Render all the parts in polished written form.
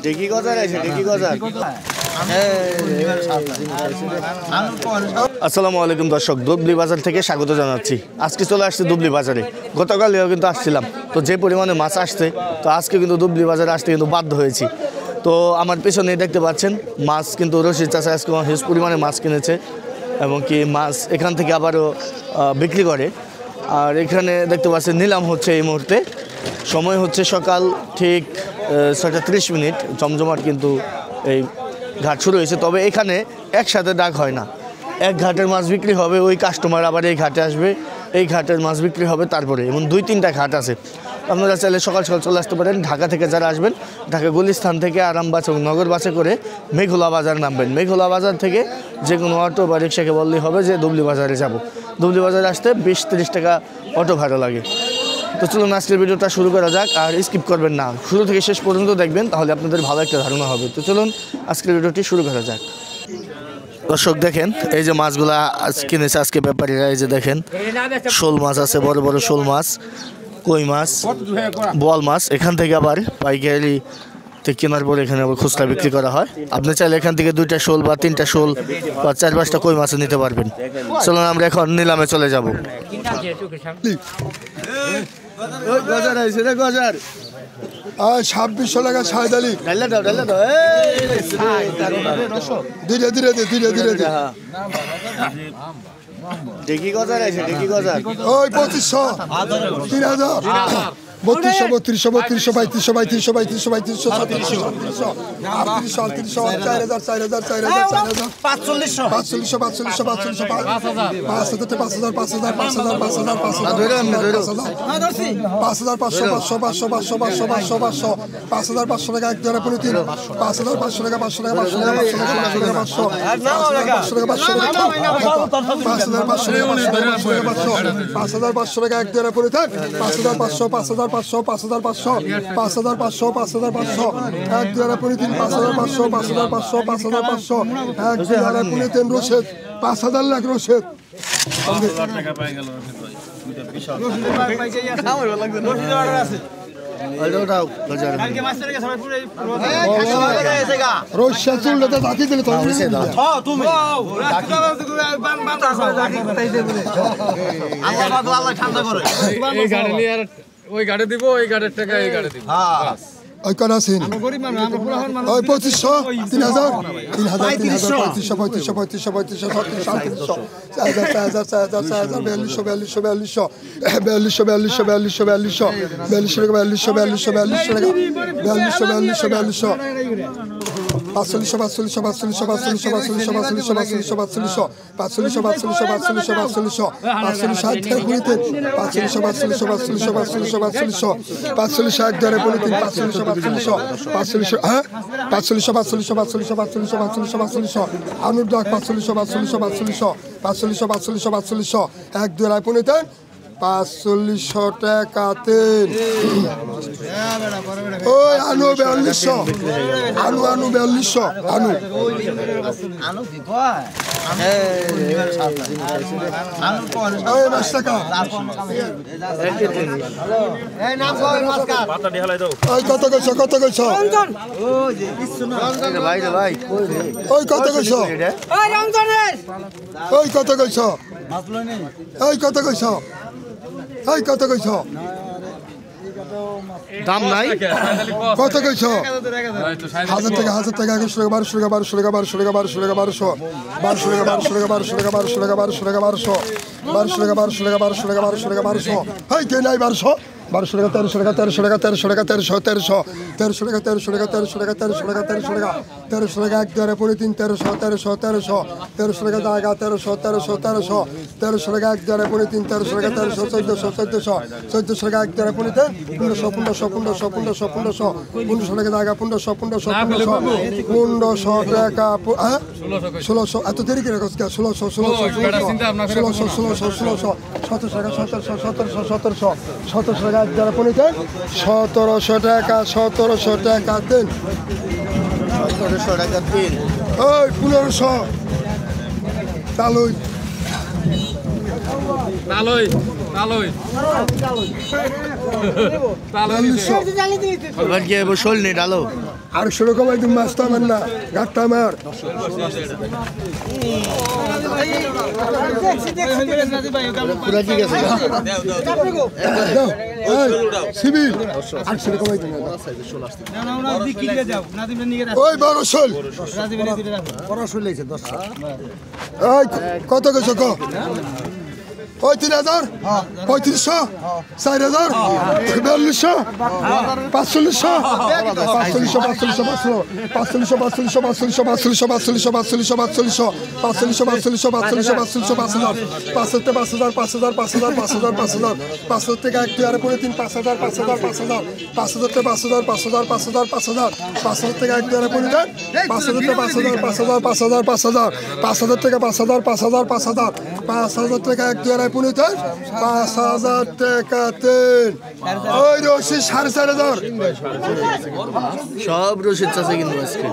দেখি গজার আছে, দেখি গজার। আসসালামু আলাইকুম দর্শক, দুবলি বাজার থেকে স্বাগত জানাচ্ছি। আজকে চলে আসছে দুবলি বাজারে। গতকালও কিন্তু আসছিলাম, তো যে পরিমাণে মাছ আসছে, তো আজকে কিন্তু দুবলি বাজারে আসতে কিন্তু বাধ্য হয়েছি। তো আমার পেছনে দেখতে পাচ্ছেন মাছ কিন্তু রশিদ চাচা আজকে হিউজ পরিমাণে মাছ কিনেছে, এবং কি মাছ এখান থেকে আবারও বিক্রি করে। আর এখানে দেখতে পাচ্ছেন নিলাম হচ্ছে এই মুহূর্তে। সময় হচ্ছে সকাল ঠিক 6:30। জমজমাট কিন্তু এই ঘাট শুরু হয়েছে। তবে এখানে একসাথে ডাক হয় না, এক ঘাটের মাছ বিক্রি হবে, ওই কাস্টমার আবার এই ঘাটে আসবে, এই ঘাটের মাছ বিক্রি হবে তারপরে। এমন 2-3টা ঘাট আছে। আপনারা চাইলে সকাল সকাল চলে আসতে পারেন। ঢাকা থেকে যারা আসবেন, ঢাকা গুলিস্তান থেকে আরামবাগ এবং নগর বাসে করে মেঘলা বাজার নামবেন। মেঘলা বাজার থেকে যে কোনো অটো বা রিক্সাকে বললেই হবে যে দুবলি বাজারে যাব। দুবলি বাজারে আসতে 20-30 টাকা অটো ভাড়া লাগে। তো চলুন আজকের ভিডিওটা শুরু করা যাক, আর স্কিপ করবেন না, শুরু থেকে শেষ পর্যন্ত দেখবেন, তাহলে আপনাদের ভালো একটা ধারণা হবে। তো চলুন আজকের ভিডিওটি শুরু করা যাক। দর্শক দেখেন, এই যে মাছগুলা কিনেছে আজকে ব্যাপারীরা। এই যে দেখেন, শোল মাছ আছে, বড় বড় শোল মাছ, কই মাছ, বোয়াল মাছ। এখান থেকে আবার পাইকারি কেনার পরে এখানে আবার খুচরা বিক্রি করা হয়। আপনি চাইলে এখান থেকে 2টা শোল বা 3টা শোল বা 4-5টা কই মাছ নিতে পারবেন। চলুন আমরা এখন নিলামে চলে যাব। গজার আছে রে, গজার 2600 টাকা সাইদালি। ধীরে ধীরে ধীরে ধীরে দেখি গজার আছে, দেখি গজার। ওই 2500, 3000, 3200, 3200, 3200, 3200, 3200, 3200, 3200, 3700, 3800, 4000, 4000, 4000, 4000, 4500, 4500, 4500, 4500, 5000, 5000, 5000, 5000, 5000, 5000, 5500 টাকা এক জোড়া পড়ে 3, 5500 টাকা, 500 টাকা, 500 টাকা, 500 টাকা, 500 টাকা, 500 টাকা এক জোড়া পড়ে থাক। 5500, 5500, 5500, 5500, 5500 এক জোড়া পড়ে 3, 5500, 5500, 5500 এক জোড়া পড়ে 3 রশিদ, 5000 লাখ রশিদ। রশিদ চুলটা জাতি দিলে তো ওই গাড়ি দিব, ওই গাড়ির টাকা এই গাড়ি দিব। ওই কটা আছেন ওই 2500, 3000, 3000, 3500, 3500, 3500, 3500, 3700, 4000, 4000, 4000, 4200, 4200, 4200, 4200, 4200, 4200, 4200, 4200, 4200, 4500, 4500, 4500, 4500, 4500, 4500, 4500, 4500, 4500, 4500, 4500, 4500 এক ধরে পড়িতেন, 4500, 4500, 4500, 4500, 4500 এক ধরে পড়িতেন, 4500, 4500, হ্যাঁ 4500, 4500, 4500, 4500, 4500, আনুর ডাক 4500, 4500, 4500, 4500, 4500, 4500 এক ধরে পড়িতেন, 4500 টাকাতে। ওই আনু 4200, আনু 4200, আনু ওই 20 টাকা। ওই কত কইছ, কত কইছ, ওই কত কইছ, ওই কত কইছ, ওই কত কইছ, ওই কত কইছ, দাম নাই, কত কইছ, 1000 টাকা, 1000 টাকা, 1100 টাকা, 1200 টাকা, 1200 টাকা, 1200 টাকা, 1200 টাকা, 1200, 1200 টাকা, 1200 টাকা, 1200 টাকা, 1200 টাকা, 1200 টাকা, 1200, 1200 টাকা, 1200 টাকা, 1200 টাকা, 1200 টাকা, 1200, হাই কে নাই 1200, 1200 টাকা, 1300 টাকা, 1300 টাকা, 1300 টাকা, 1300, 1300, 1300 টাকা, 1300 টাকা, 1300 টাকা, 1300 টাকা, 1300 টাকা, 1300 টাকা এক ধরে পড়ে 3, 1300, 1300, 1300, 1300 টাকা জায়গা, 1300, 1300, 1300, 1300 টাকা এক ধরে পড়ে 3, 1300 টাকা, 1300, 1400, 1400, 1400 টাকা এক ধরে পড়ে 1500, 1500, 1500, 1500, 1500, 1500 টাকা জায়গা, 1500, 1500, 1500, 1500 টাকা, হ্যাঁ 1600, এত দেরি করে 1600, 1600, 1600, 1600, 1600, 1700 টাকা যারা পনিতে 1700 টাকা 1700 টাকা দেন 1700 টাকা তিন। ওই 1500 চালুই তালই তালই 4200 এবার কি এবার শোল নেই ডালো। আর সেরকম একদম মাছটা আমার না ঘাটটা আমার পুরা ঠিক আছে। সিভিল আর সেরকম একদম ওই বড় শোল ওই কত গেছো ক ওই 3000 3500 4000 4200 4500 5000 টাকা দেন ওই রশি 4500 সব রশিদ চাষে কিন্তু আজকে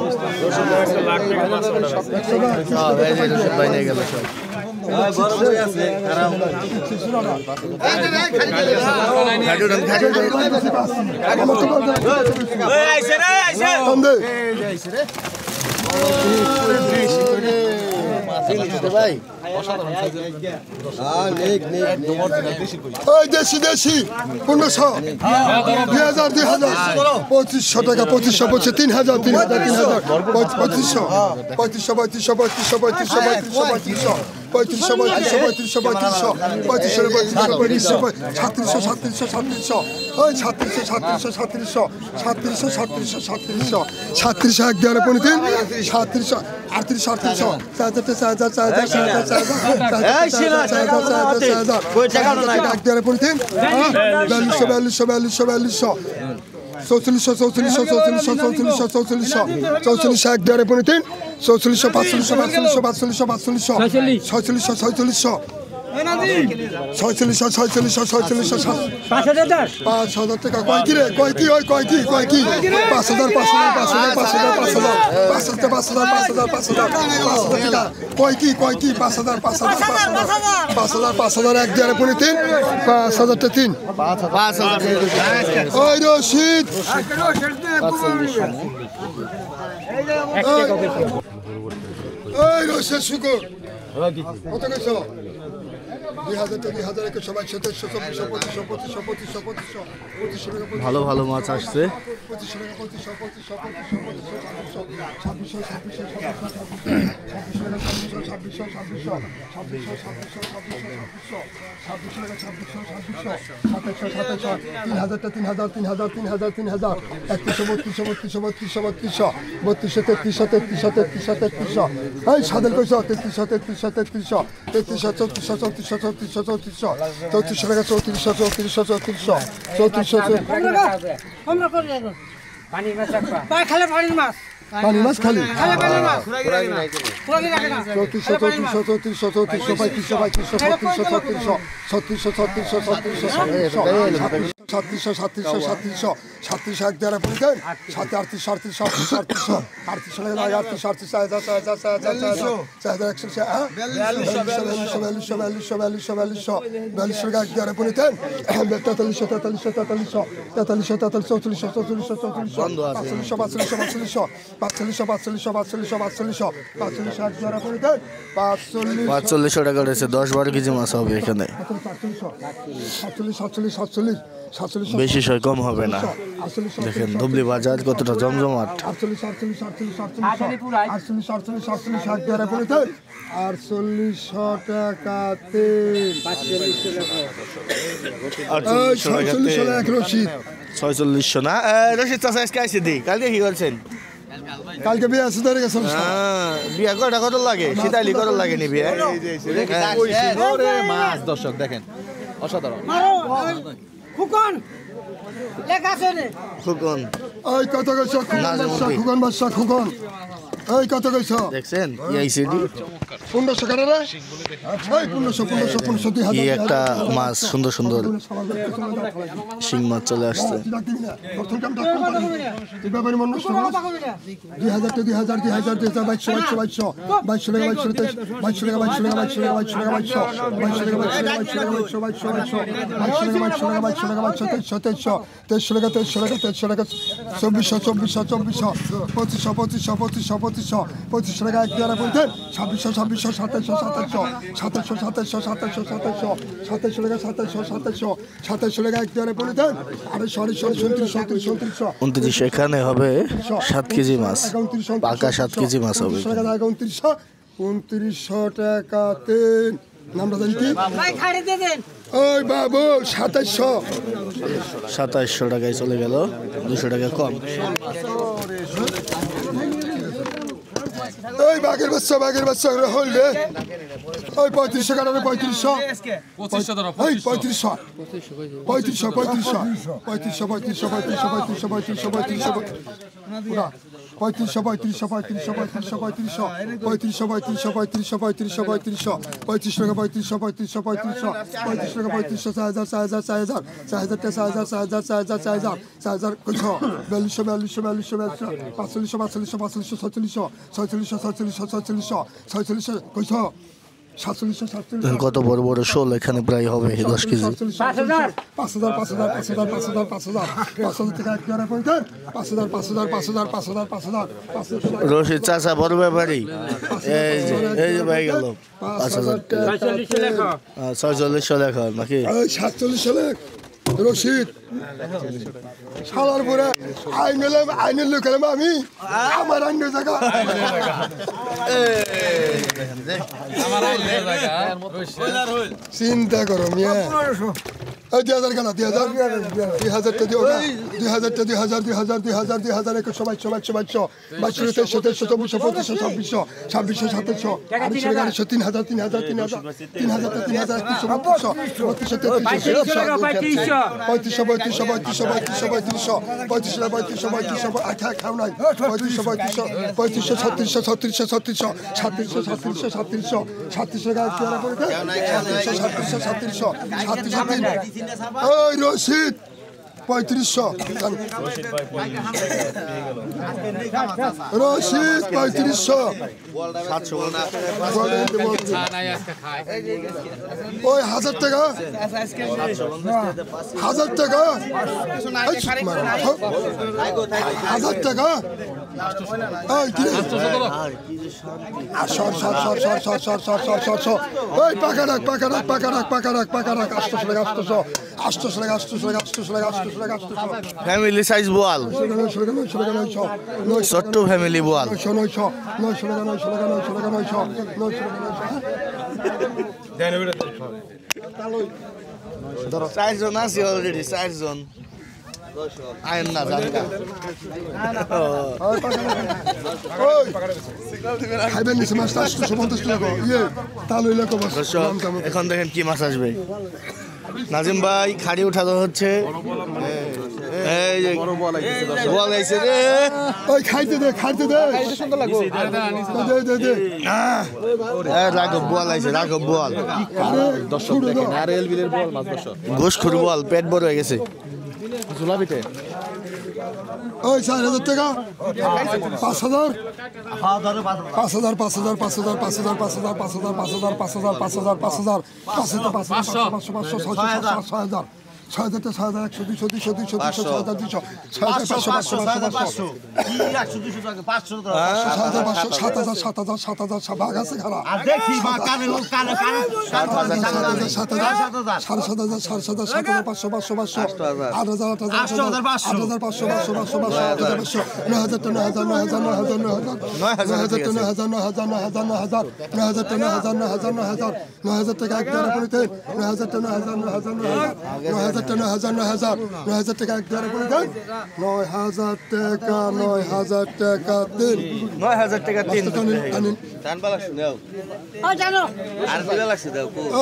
সব এই যে রশিদ ভাই নিয়ে গেল সব। ভাই ওই দেশি দেশি 1500 2000 2500 টাকা 2500 3000 3500 ওই রশিদ ওই রশিদ শুকুর কত গেছো 2000 সবাই 1700 ভালো ভালো মাছ আসছে। পানি মাছ খালি $45 টাকা রয়েছে 10-12 কেজি মাছ হবে এখানে। বেশি সয় কম হবে না। দেখেন ধুবলি বাজার কতটা জমজমাট। 4600 না রশিদ চাচা আজকে আইসি দি কালকে কি করছেন? কালকে বিয়ে আছে ধরে গেছে বিয়া কয়টা কত লাগে শীতালি কত লাগে নি বিয়া মাছ দর্শক দেখেন অসাধারণ খুকন লেখা আছে রে খুকন ওই কত গেছ খুকন বাদশা খুকন ওই কত গেছ দেখছেন কি আইসি দি 1500 কাটা রে এই 1500 কি একটা মাছ, সুন্দর সুন্দর শিং মাছ চলে আসছে। ব্যাপারী মন নষ্ট 2000 টা 2000 2200 এখানে হবে 7 কেজি মাছ, পাকা 7 কেজি মাছ হবে। 2900 টাকা তিন নামটা জানি কি ভাই খাড়ি দিয়ে দেন। ওই বাবু 2700 2700 টাকায় চলে গেল, 200 টাকা কম। ওই বাঘের বাচ্চা হল রে ওই 3500 কাটা রে 3500 ওই 3500 কত বড় বড় শোল এখানে প্রায় হবে 10 কেজি। 5,000 রশিদ চাচা বড় ব্যাপারী, এই যে ভাই গেল 5000 টাকা। 4600 লেখা নাকি 47 লাখ রশিদ শালার পরে আইনের লোক আমি আমার আইনের জায়গা চিন্তা করো মিয়া 2000 কেন 2000 টা দিও না 2000 টা 2000 2200 ওই রশিদ 3500 রশিদ 3500 ওই 1000 টাকা 1000 টাকা 1000 টাকা ওই কি ওই পাকা রাখ 800 ফ্যামিলি সাইজ বোয়াল, ছোট্ট ফ্যামিলি বোয়াল। 4 জন আছে অলরেডি, 4 জন আইন না জানকা। খাইবেন নিচে মাছ 850 টাকা ইয়ে তাহলে এখন দেখেন কি মাছ আসবে। নাজিম ভাই খাড়ি উঠানো হচ্ছে, এই যে বল আইছে রে, ওই খাইতে দে দে রাঘব বল আইছে, রাঘব বল, গোশ খুর বল, পেট বড় হয়ে গেছে। ওই 4000 টাকা 5000 6000 টা 6100 200 200 7000 ভাগ আছে খারাপ টাকা 9000 টাকা দিন 9000 টাকা তিন। ও জানো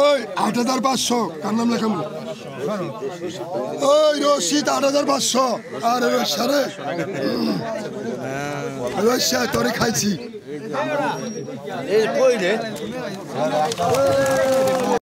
ওই 8500 কার নাম লেখাম ওই রশিদ 8500 আরে রশারে রশা তোরে খাইছি এই কই রে